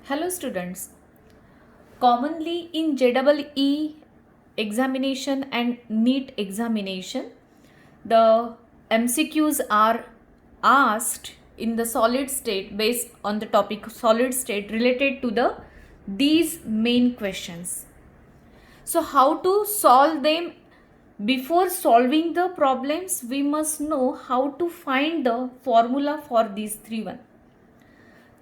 Hello students. Commonly in JEE examination and NEET examination, the MCQs are asked in the solid state based on the topic solid state related to these main questions. So how to solve them? Before solving the problems, we must know how to find the formula for these three one.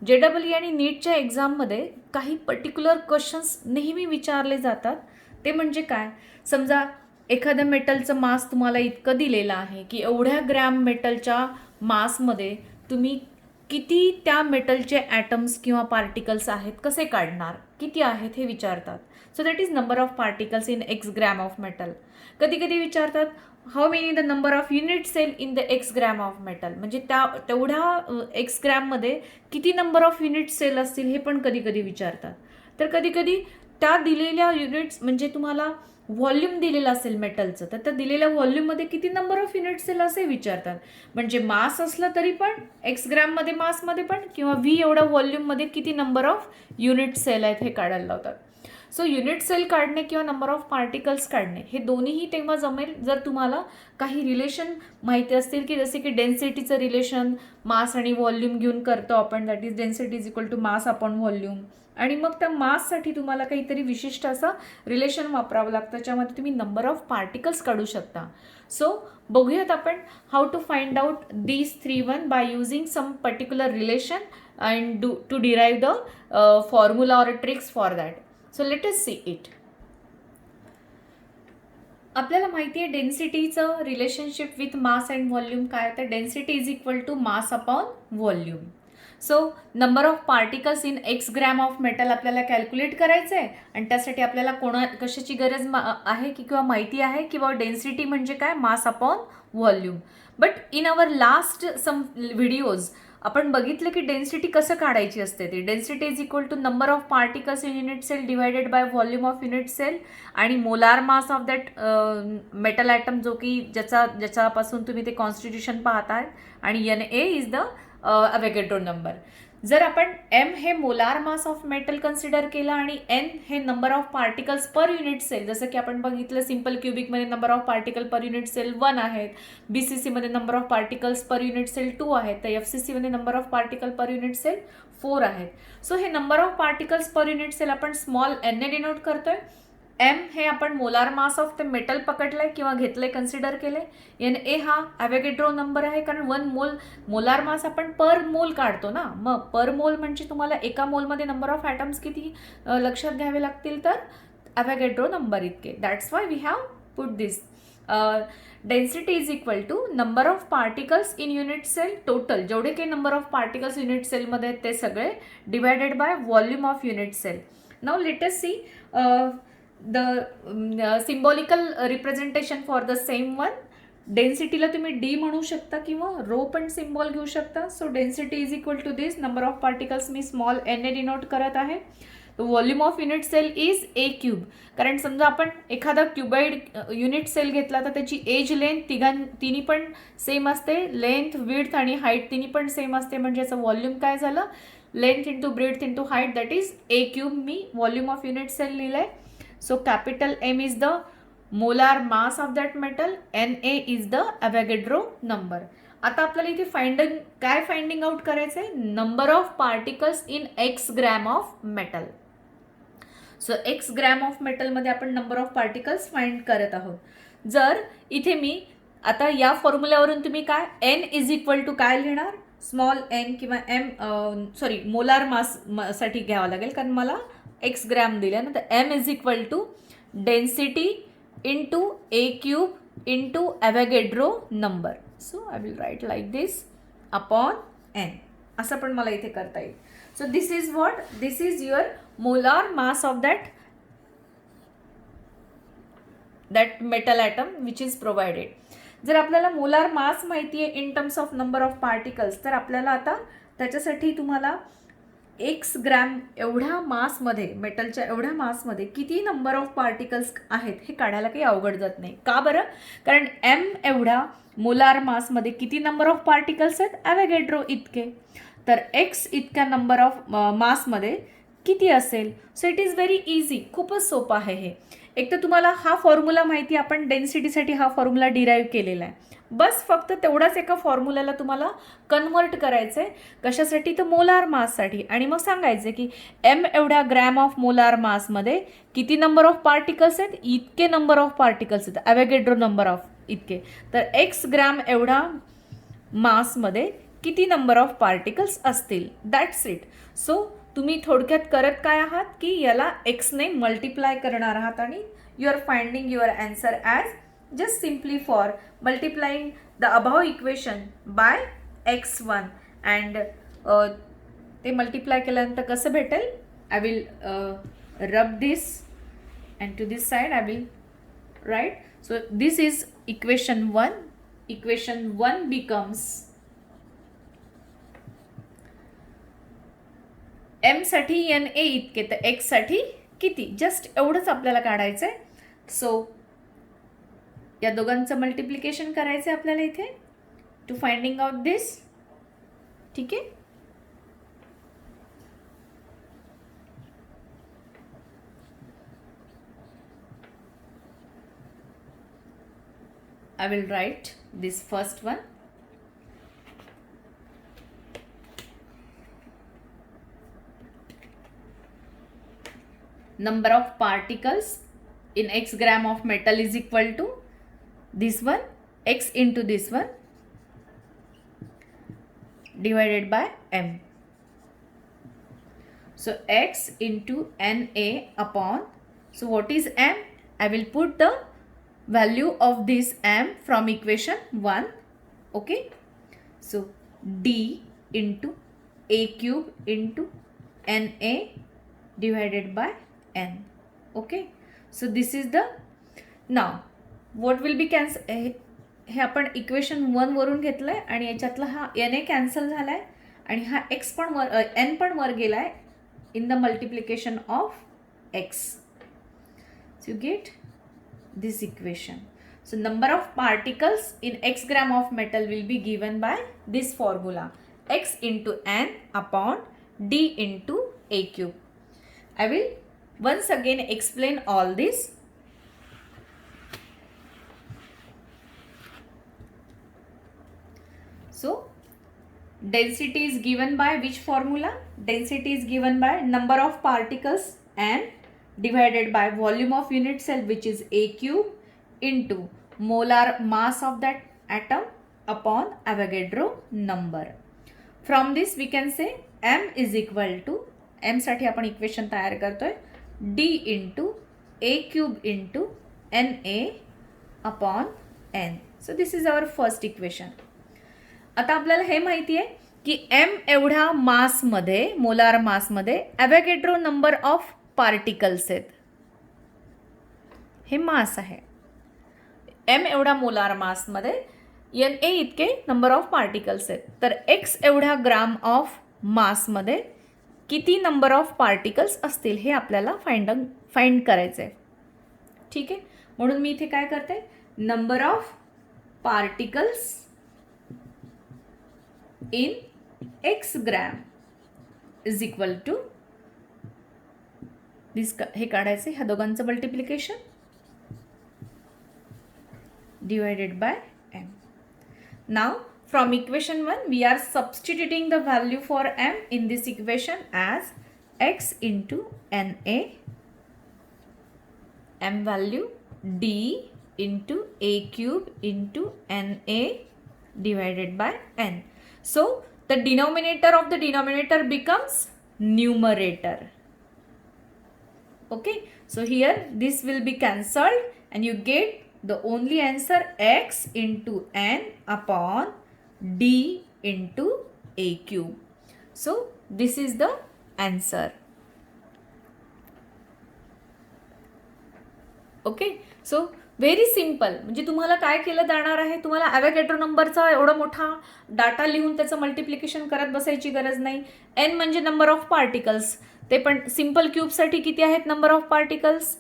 JEE आणि नीटच्या एक्झाममध्ये काही particular questions नेहमी विचारले जातात. ते म्हणजे काय? समजा एखाद्या मेटलचं मास तुम्हाला इतकं दिलेलं आहे की एवढ्या ग्रॅम मेटलच्या मासमध्ये तुम्ही किती त्या मेटलचे ॲटम्स किंवा पार्टिकल्स आहेत कसे काढणार, किती आहेत हे विचारतात. So that is number of particles in x gram of metal. कधी कधी विचारतात how many the number of unit cell in the x gram of metal, म्हणजे तेवढ्या एक्स ग्रॅममध्ये किती नंबर ऑफ युनिट सेल असतील हे पण कधी कधी विचारतात. तर कधी कधी त्या दिलेल्या युनिट्स म्हणजे तुम्हाला व्हॉल्यूम दिलेलं असेल मेटलचं, तर त्या दिलेल्या व्हॉल्यूममध्ये किती नंबर ऑफ युनिट सेल असे विचारतात. म्हणजे मास असलं तरी पण एक्स ग्रॅममध्ये मासमध्ये पण किंवा व्ही एवढ्या व्हॉल्यूममध्ये किती नंबर ऑफ युनिट सेल आहेत हे काढायला लावतात. सो युनिट सेल काढणे किंवा नंबर ऑफ पार्टिकल्स काढणे हे दोन्हीही तेव्हा जमेल जर तुम्हाला काही रिलेशन माहिती असतील की जसे की डेन्सिटीचं रिलेशन मास आणि व्हॉल्यूम घेऊन करतो आपण, that is density is equal to mass upon volume. आणि मग त्या माससाठी तुम्हाला काहीतरी विशिष्ट असं रिलेशन वापरावं लागतं, त्याच्यामध्ये तुम्ही नंबर ऑफ पार्टिकल्स काढू शकता. सो बघूयात आपण how to find out these 3 by using some particular relation and to derive the formula or tricks for that. So let us see it. आपल्याला माहिती आहे डेन्सिटीचं relationship with mass and volume काय, तर density is equal to mass upon volume. So number of particles in x gram of metal आपल्याला calculate करायचं आहे आणि त्यासाठी आपल्याला कशाची गरज आहे की किंवा माहिती आहे की बाबा डेन्सिटी म्हणजे काय, mass upon volume. But in our last some videos आपण बघितलं की डेन्सिटी कसं काढायची असते. ती density is equal to number of particles in unit cell divided by volume of unit cell आणि molar mass of that metal atom जो की ज्याच्यापासून तुम्ही ते कॉन्स्टिट्यूशन पाहताय, आणि NA is the Avogadro number. जर आपण M हे molar mass of metal consider केलं आणि N हे number of particles per unit cell, जसं की आपण बघितलं सिम्पल क्युबिकमध्ये number of particle per unit cell 1 आहेत, BCCमध्ये number of particles per unit cell 2 आहेत, तर FCCमध्ये number of particle per unit cell 4 आहेत. सो हे number of particles per unit cell आपण स्मॉल n ने डिनोट करतोय. M हे आपण molar mass of the metal पकडलंय किंवा घेतलंय, कन्सिडर केलंय. NA हा अवॅगॅड्रो नंबर आहे, कारण 1 मोलार मास आपण पर मोल काढतो ना. मग पर मोल म्हणजे तुम्हाला एका मोलमध्ये नंबर ऑफ ॲटम्स किती लक्षात घ्यावे लागतील, तर अवॅगॅड्रो नंबर इतके. That's why we have put this. Density is equal to number of particles in unit cell total, जेवढे काही नंबर ऑफ पार्टिकल्स युनिट सेलमध्ये आहेत ते सगळे, divided by volume of unit cell. Now let us see the symbolical representation for the same one. डेन्सिटीला तुम्ही D म्हणू शकता किंवा रो पण सिम्बॉल घेऊ शकता. So density is equal to this number of particles मी स्मॉल n ने डिनोट करत आहे. Volume of unit cell is A cube, कारण समजा आपण एखादा क्युबाइड युनिट सेल घेतला तर त्याची एज लेंथ तिन्ही पण सेम असते, लेंथ विड्थ आणि हाईट तिन्ही पण सेम असते, म्हणजे याचं व्हॉल्यूम काय झालं, length into breadth into height, that is A cube. मी व्हॉल्यूम ऑफ युनिट सेल लिहिलंय. So capital M is the molar mass of that metal, NA is the Avogadro number. आता आपल्याला इथे फाइंडिंग आउट करायचं आहे, number of particles in x gram of metal. So x gram of मेटलमध्ये आपण number of particles find करत आहोत. जर इथे मी आता या फॉर्म्युल्यावरून तुम्ही काय N इज इक्वल टू काय लिहिणार, स्मॉल n किंवा मोलार मास साठी घ्यावं लागेल, कारण मला एक्स ग्रॅम दिल्या ना. तर M is equal to density into A cube into Avogadro number. So I will write like this upon N. असं पण मला इथे करता येईल. So this is what, this is your molar mass of that metal atom which is provided. जर आपल्याला molar mass माहिती आहे in terms of number of particles, तर आपल्याला आता त्याच्यासाठी तुम्हाला एक्स ग्रॅम एवढ्या मासमध्ये, मेटलच्या एवढ्या मासमध्ये किती नंबर ऑफ पार्टिकल्स आहेत हे काढायला काही अवघड जात नाही. का बरं, कारण M एवढ्या मोलार मासमध्ये किती नंबर ऑफ पार्टिकल्स आहेत, अवॅगॅड्रो इतके. तर एक्स इतक्या नंबर ऑफ मासमध्ये किती असेल. So it is very easy, खूपच सोपं आहे हे. एक तर तुम्हाला हा फॉर्म्युला माहिती, आपण डेन्सिटीसाठी हा फॉर्म्युला डिराईव्ह केलेला आहे. बस फक्त तेवढाच एका फॉर्म्युल्याला तुम्हाला कन्वर्ट करायचं आहे. कशासाठी? तर मोलार माससाठी. आणि मग सांगायचं की एम एवढ्या ग्रॅम ऑफ मोलार मासमध्ये किती नंबर ऑफ पार्टिकल्स आहेत, इतके नंबर ऑफ पार्टिकल्स आहेत, ॲव्होगॅड्रो नंबर ऑफ इतके. तर एक्स ग्रॅम एवढा मासमध्ये किती नंबर ऑफ पार्टिकल्स असतील, दॅट्स इट. सो तुम्ही थोडक्यात करत काय आहात की याला एक्सने मल्टिप्लाय करणार आहात आणि you are finding your answer as just simply for multiplying the above equation by x1 and ते मल्टिप्लाय केल्यानंतर कसं भेटेल. I will rub this and to this side I will write. So this is equation 1. Equation 1 becomes m साठी na इतके, तर x साठी किती, just एवढंच आपल्याला काढायचं आहे. सो या दोघांचं मल्टिप्लिकेशन करायचं आहे आपल्याला इथे टू फाइंडिंग आउट दिस. ठीक आहे. I will write this first one. Number of particles in x gram of metal is equal to this one, x into this one divided by m. So x into Na upon, so what is m? I will put the value of this m from equation 1. Okay. So d into a cube into Na divided by n. Okay. So this is the, now what will be cancel, हे आपण equation 1 वरून घेतलं आहे आणि याच्यातला हा N A cancel झाला आहे आणि हा एक्स पण वर, एन पण वर गेला आहे in the multiplication of x. So you gate this equation. So number of particles in x gram of metal will be given by this formula, x into n upon d into a cube. I will once again explain all this. So density is given by which formula? Density is given by number of particles n divided by volume of unit cell, which is a cube, into molar mass of that atom upon Avogadro number. From this we can say m is equal to, m साठी आपण equation तयार करतोय, d into a cube into Na upon n. So this is our first equation. आता आपल्याला हे माहिती आहे की m एवढ्या मासमध्ये, molar मासमध्ये Avogadro number of particles आहेत. हे मास आहे. m एवढा मोलार मासमध्ये Na इतके नंबर ऑफ पार्टिकल्स आहेत. तर x एवढ्या ग्राम ऑफ मासमध्ये किती नंबर ऑफ पार्टिकल्स असतील हे आपल्याला फाइंड करायचं आहे. ठीक आहे. म्हणून मी इथे काय करते, number of particles in x gram is equal to this, हे काढायचे ह्या दोघांचं multiplication divided by m. Now from equation 1 we are substituting the value for m in this equation as x into Na, m value d into a cube into Na divided by n. So the denominator of the denominator becomes numerator. Okay, so here this will be cancelled and you get the only answer, x into n upon d into a cube. So this is the answer. Okay, so very simple. म्हणजे तुम्हाला काय केलं जाणार आहे, तुम्हाला Avogadro नंबरचा एवढा मोठा डाटा लिहून त्याचं मल्टिप्लिकेशन करत बसायची गरज नाही. एन म्हणजे नंबर ऑफ पार्टिकल्स, ते पण सिम्पल क्यूबसाठी किती आहेत number of particles,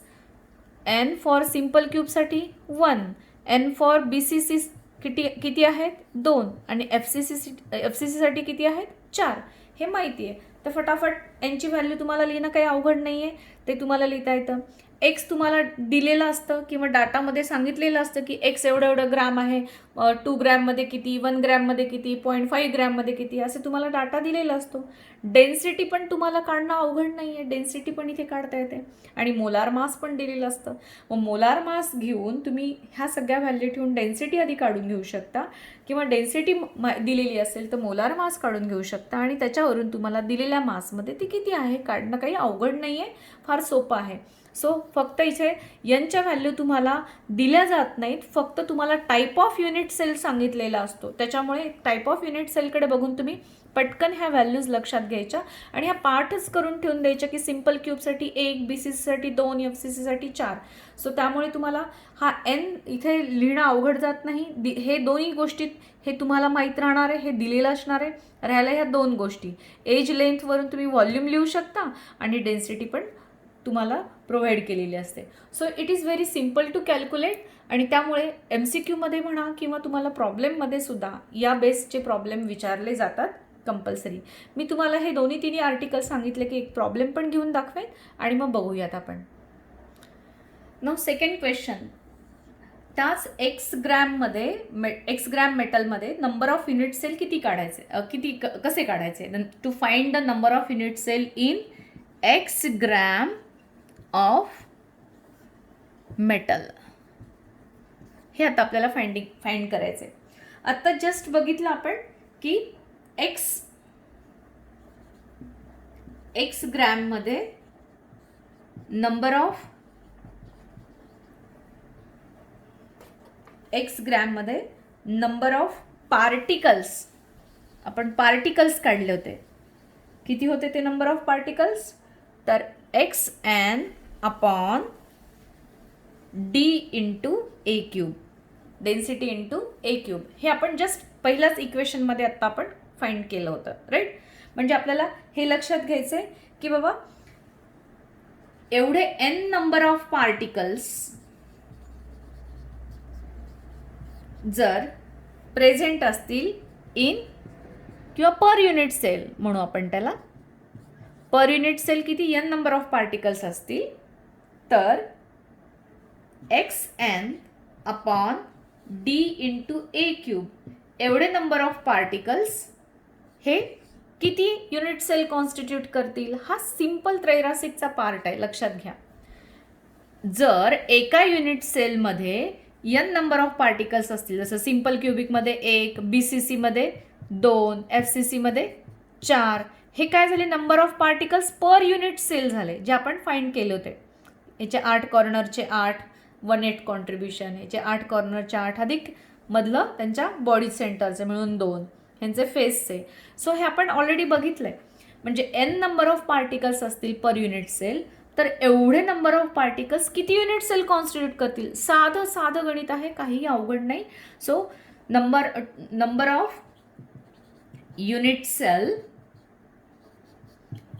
N for simple क्यूबसाठी 1, एन फॉर BCC किती आहेत 2 आणि FCC साठी किती आहेत 4. हे माहिती आहे. तर फटाफट एनची व्हॅल्यू तुम्हाला लिहिणं काही अवघड नाही आहे, ते तुम्हाला लिहिता येतं. एक्स तुम्हाला दिलेलं असतं किंवा डाटामध्ये सांगितलेलं असतं की एक्स एवढं एवढं ग्रॅम आहे, 2 ग्रॅममध्ये किती, 1 ग्रॅममध्ये किती, 0.5 ग्रॅममध्ये किती, असं तुम्हाला डाटा दिलेला असतो. डेन्सिटी पण तुम्हाला काढणं अवघड नाही आहे, डेन्सिटी पण इथे काढता येते. आणि मोलार मास पण दिलेलं असतं. मग मोलार मास घेऊन तुम्ही ह्या सगळ्या व्हॅल्यू ठेवून डेन्सिटी आधी काढून घेऊ शकता, किंवा डेन्सिटी दिलेली असेल तर मोलार मास काढून घेऊ शकता, आणि त्याच्यावरून तुम्हाला दिलेल्या मासमध्ये ती किती आहे काढणं काही अवघड नाही आहे, फार सोपं आहे. सो फक्त इथे एनच्या व्हॅल्यू तुम्हाला दिल्या जात नाहीत, फक्त तुम्हाला टाईप ऑफ युनिट सेल सांगितलेला असतो. त्याच्यामुळे टाईप ऑफ युनिट सेलकडे बघून तुम्ही पटकन ह्या व्हॅल्यूज लक्षात घ्यायच्या आणि ह्या पाठच करून ठेवून द्यायच्या की सिम्पल क्यूबसाठी 1, BCCसाठी 2, FCCसाठी 4. सो त्यामुळे तुम्हाला हा एन इथे लिहिणं अवघड जात नाही. हे दोन्ही गोष्टीत हे तुम्हाला माहीत राहणार आहे, हे दिलेलं असणार आहे. राहिल्या ह्या 2 गोष्टी, एज लेंथवरून तुम्ही व्हॉल्यूम लिहू शकता आणि डेन्सिटी पण तुम्हाला प्रोव्हाइड केलेली असते. So it is very simple to calculate. आणि त्यामुळे MCQमध्ये म्हणा किंवा तुम्हाला प्रॉब्लेममध्ये सुद्धा या बेसचे प्रॉब्लेम विचारले जातात कंपल्सरी. मी तुम्हाला हे दोन्ही तिन्ही आर्टिकल सांगितले की एक प्रॉब्लेम पण घेऊन दाखवेन आणि मग बघूयात आपण. Now second question. त्याच एक्स ग्रॅम मेटलमध्ये नंबर ऑफ युनिट सेल किती काढायचे, कसे काढायचे. To find the number of unit cell in x gram of metal, हे आता आपल्याला फाइंड करायचे. आता जस्ट बघितलं आपण की एक्स ग्रॅममध्ये नंबर ऑफ पार्टिकल्स, आपण पार्टिकल्स काढले होते. किती होते ते नंबर ऑफ पार्टिकल्स, तर xn upon d into A cube, density into A cube. हे आपण जस्ट पहिल्याच इक्वेशनमध्ये आत्ता आपण फाइंड केलं होतं, राईट. म्हणजे आपल्याला हे लक्षात घ्यायचं आहे की बाबा एवढे n नंबर ऑफ पार्टिकल्स जर प्रेझेंट असतील इन किंवा पर युनिट सेल म्हणू आपण त्याला, पर युनिट सेल किती n नंबर ऑफ पार्टिकल्स असतील तर xn upon d into A cube एवढे नंबर ऑफ पार्टिकल्स हे किती युनिट सेल कॉन्स्टिट्यूट करतील. हा सिंपल त्रैरासिकचा पार्ट आहे, लक्षात घ्या. जर एका युनिट सेलमध्ये n नंबर ऑफ पार्टिकल्स असतील, जसं सिंपल क्युबिकमध्ये 1, BCCमध्ये 2, FCCमध्ये 4, हे काय झाले number of particles per unit cell झाले, जे आपण फाइंड केले होते. याचे 8 कॉर्नरचे 8, 1/8 कॉन्ट्रीब्युशन, याचे 8 कॉर्नरचे 8 अधिक मधलं त्यांच्या बॉडी सेंटरचे मिळून 2, ह्यांचे फेसचे. सो हे आपण ऑलरेडी बघितलंय. म्हणजे n नंबर ऑफ पार्टिकल्स असतील पर युनिट सेल तर एवढे नंबर ऑफ पार्टिकल्स किती युनिट सेल कॉन्स्टिट्यूट करतील. साधं गणित आहे, काहीही अवघड नाही. So number of unit cell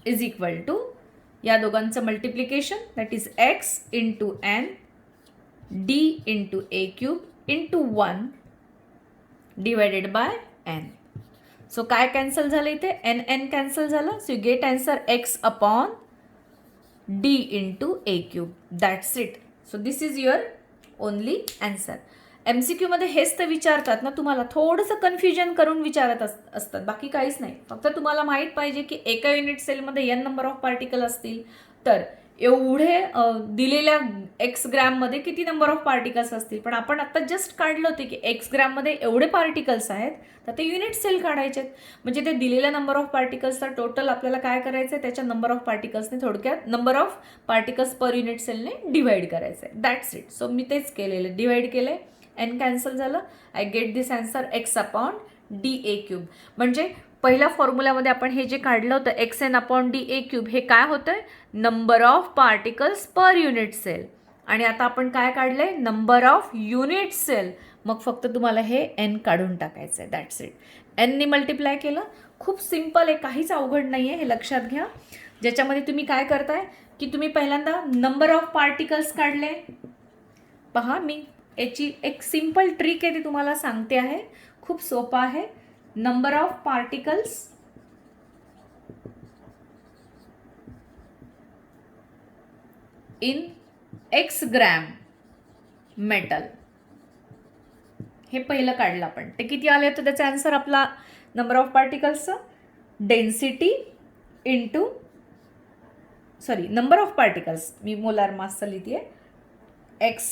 is equal to या दोघांचं multiplication, that is x into n d into A cube into 1 divided by n. So काय कॅन्सल झालं इथे, n कॅन्सल झालं. So you get answer x upon d into A cube. That's it. So this is your only answer. MCQमध्ये हेच तर विचारतात ना तुम्हाला, थोडंसं कन्फ्युजन करून विचारत असतात, बाकी काहीच नाही. फक्त तुम्हाला माहीत पाहिजे की एका युनिट सेलमध्ये n नंबर ऑफ पार्टिकल असतील तर एवढे दिलेल्या एक्स ग्रॅममध्ये किती नंबर ऑफ पार्टिकल्स असतील. पण आपण आता जस्ट काढलं होते की एक्स ग्रॅममध्ये एवढे पार्टिकल्स आहेत तर ते युनिट सेल काढायचे आहेत. म्हणजे ते दिलेल्या नंबर ऑफ पार्टिकल्सचा टोटल आपल्याला काय करायचं आहे, त्याच्या नंबर ऑफ पार्टिकल्सने थोडक्यात number of particles per unit सेलने डिवाइड करायचं आहे. That's it. सो मी तेच केलेलं, डिवाइड केलं, n कॅन्सल झालं. I get this answer x upon d A cube. म्हणजे पहिल्या फॉर्म्युल्यामध्ये आपण हे जे काढलं होतं xn upon d A cube, हे काय होतंय number of particles per unit cell. आणि आता आपण काय काढलंय नंबर ऑफ युनिट सेल. मग फक्त तुम्हाला हे n काढून टाकायचं आहे. That's it. n ने मल्टिप्लाय केलं. खूप सिम्पल आहे, काहीच अवघड नाही आहे, हे लक्षात घ्या. ज्याच्यामध्ये तुम्ही काय करताय की तुम्ही पहिल्यांदा नंबर ऑफ पार्टिकल्स काढले. पहा, मी याची एक सिंपल ट्रिक आहे ती तुम्हाला सांगते आहे, खूप सोपं आहे. Number of particles in x gram metal. हे पहिलं काढलं आपण. ते किती आले तर त्याचा आन्सर आपला नंबर ऑफ पार्टिकल्सचं density into number of particles, मी मोलार मासचं लिहिते, x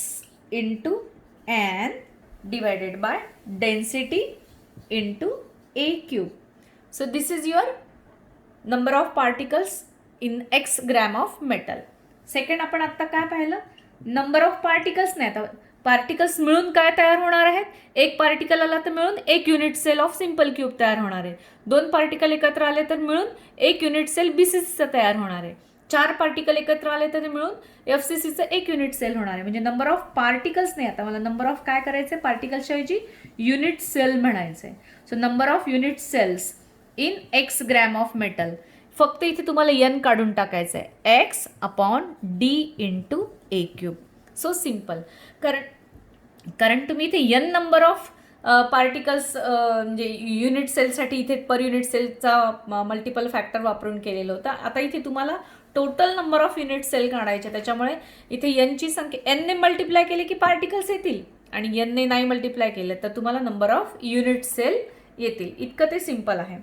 into N divided by density into A cube. So this is your number of particles in x gram of metal. Second आपण आत्ता काय पाहिलं, number of particles नाही, आता particles मिळून काय तयार होणार आहेत, एक पार्टिकल आला तर मिळून एक unit cell of simple cube तयार होणार आहे, दोन पार्टिकल एकत्र आले तर मिळून एक युनिट सेल बीसीसीचं तयार होणार आहे, चार पार्टिकल एकत्र आले तर मिळून एफसीसीचं एक युनिट सेल होणार आहे. म्हणजे नंबर ऑफ पार्टिकल्स नाही, आता मला नंबर ऑफ काय करायचं आहे, पार्टिकल्सच्या ऐवजी युनिट सेल म्हणायचं आहे. So number of unit cells in x gram of metal. फक्त इथे तुम्हाला एन काढून टाकायचं आहे, x upon D into A cube. So simple. कारण तुम्ही इथे एन नंबर ऑफ पार्टिकल्स म्हणजे युनिट सेलसाठी इथे पर युनिट सेलचा मल्टिपल फॅक्टर वापरून केलेलं होतं. आता इथे तुम्हाला total number of unit cell काढायचे, त्याच्यामुळे इथे एनची संख्या एनने मल्टिप्लाय केली की पार्टिकल्स येतील आणि एनने नाही मल्टिप्लाय केलं तर तुम्हाला नंबर ऑफ युनिट सेल येतील. इतकं ते सिम्पल आहे.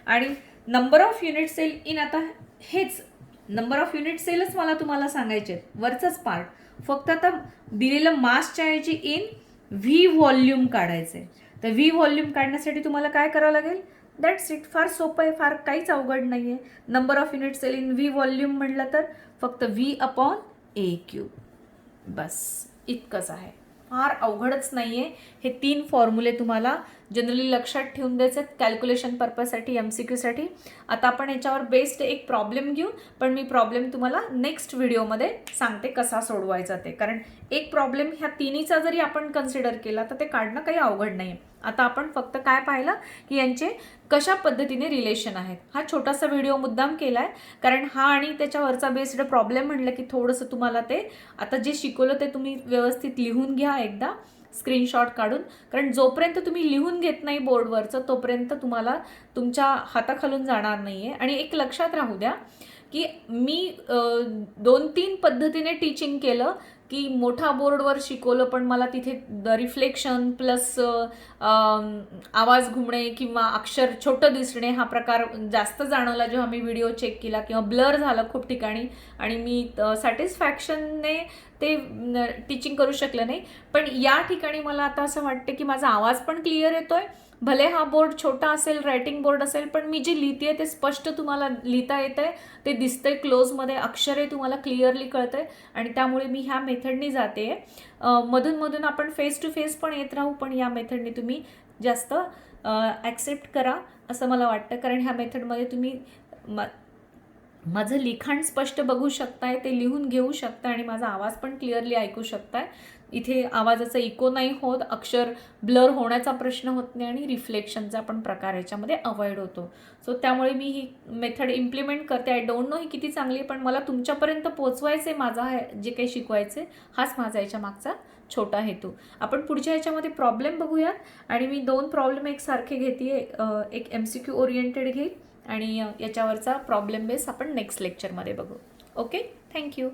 आणि number of unit cell in, आता हेच नंबर ऑफ युनिट सेलच मला तुम्हाला सांगायचे, वरचंच पार्ट. फक्त आता दिलेलं मासच्या ऐवजी इन व्ही व्हॉल्यूम काढायचे. तर व्ही व्हॉल्यूम काढण्यासाठी तुम्हाला काय करावं लागेल, दॅट्स इट. फार सोपं आहे, फार काहीच अवघड नाही आहे. Number of unit cell in V volume म्हटलं तर फक्त व्ही अपॉन ए क्यूब, बस इतकंच आहे. फार अवघडच नाही आहे. हे 3 फॉर्म्युले तुम्हाला जनरली लक्षात ठेवून द्यायचे कॅल्क्युलेशन पर्पजसाठी, MCQसाठी. आता आपण याच्यावर बेस्ड एक प्रॉब्लेम घेऊ, पण मी प्रॉब्लेम तुम्हाला नेक्स्ट व्हिडिओमध्ये सांगते कसा सोडवायचा ते. कारण एक प्रॉब्लेम ह्या तिन्हीचा जरी आपण कन्सिडर केला तर ते काढणं काही अवघड नाही. आता आपण फक्त काय पाहिलं की यांचे कशा पद्धतीने रिलेशन आहेत. हा छोटासा व्हिडिओ मुद्दाम केला आहे कारण हा आणि त्याच्यावरचा बेस्ड प्रॉब्लेम म्हणलं की थोडंसं तुम्हाला ते आता जे शिकवलं ते तुम्ही व्यवस्थित लिहून घ्या एकदा स्क्रीनशॉट काढून. कारण जोपर्यंत तुम्ही लिहून घेत नाही बोर्डवरचं तोपर्यंत तुम्हाला तुमच्या हाताखालून जाणार नाही आहे. आणि एक लक्षात राहू द्या की मी 2-3 पद्धतीने टीचिंग केलं की मोठा बोर्डवर शिकवलं पण मला तिथे रिफ्लेक्शन प्लस आवाज घुमणे किंवा अक्षर छोटं दिसणे हा प्रकार जास्त जाणवला जेव्हा मी व्हिडिओ चेक केला, किंवा ब्लर झालं खूप ठिकाणी आणि मी सॅटिस्फॅक्शनने ते टीचिंग करू शकलं नाही. पण या ठिकाणी मला आता असं वाटतं की माझा आवाज पण क्लिअर येतोय, भले हा बोर्ड छोटा असेल, रायटिंग बोर्ड असेल, पण मी जे लिहिते ते स्पष्ट तुम्हाला लिहिता येतंय, ते दिसतंय क्लोजमध्ये, अक्षरे तुम्हाला क्लिअरली कळतंय आणि त्यामुळे मी ह्या मेथडनी जाते. मधून आपण फेस टू फेस पण येत राहू, पण या मेथडनी तुम्ही जास्त ॲक्सेप्ट करा असं मला वाटतं. कारण ह्या मेथडमध्ये तुम्ही माझं लिखाण स्पष्ट बघू शकताय, ते लिहून घेऊ शकता आणि माझा आवाज पण क्लिअरली ऐकू शकताय. इथे आवाजाचा इको नाही होत, अक्षर ब्लर होण्याचा प्रश्न होत नाही आणि रिफ्लेक्शनचा पण प्रकार याच्यामध्ये अवॉइड होतो. सो त्यामुळे मी ही मेथड इम्प्लिमेंट करते. आय डोंट नो ही किती चांगली आहे, पण मला तुमच्यापर्यंत पोचवायचे, माझा जे काही शिकवायचे हाच माझा याच्या मागचा छोटा हेतू. आपण पुढच्या ह्याच्यामध्ये प्रॉब्लेम बघूयात आणि मी 2 प्रॉब्लेम एकसारखे घेते, एक MCQ ओरिएंटेड घेईल आणि याच्यावरचा प्रॉब्लेम बेस आपण नेक्स्ट लेक्चरमध्ये बघू. Okay, thank you.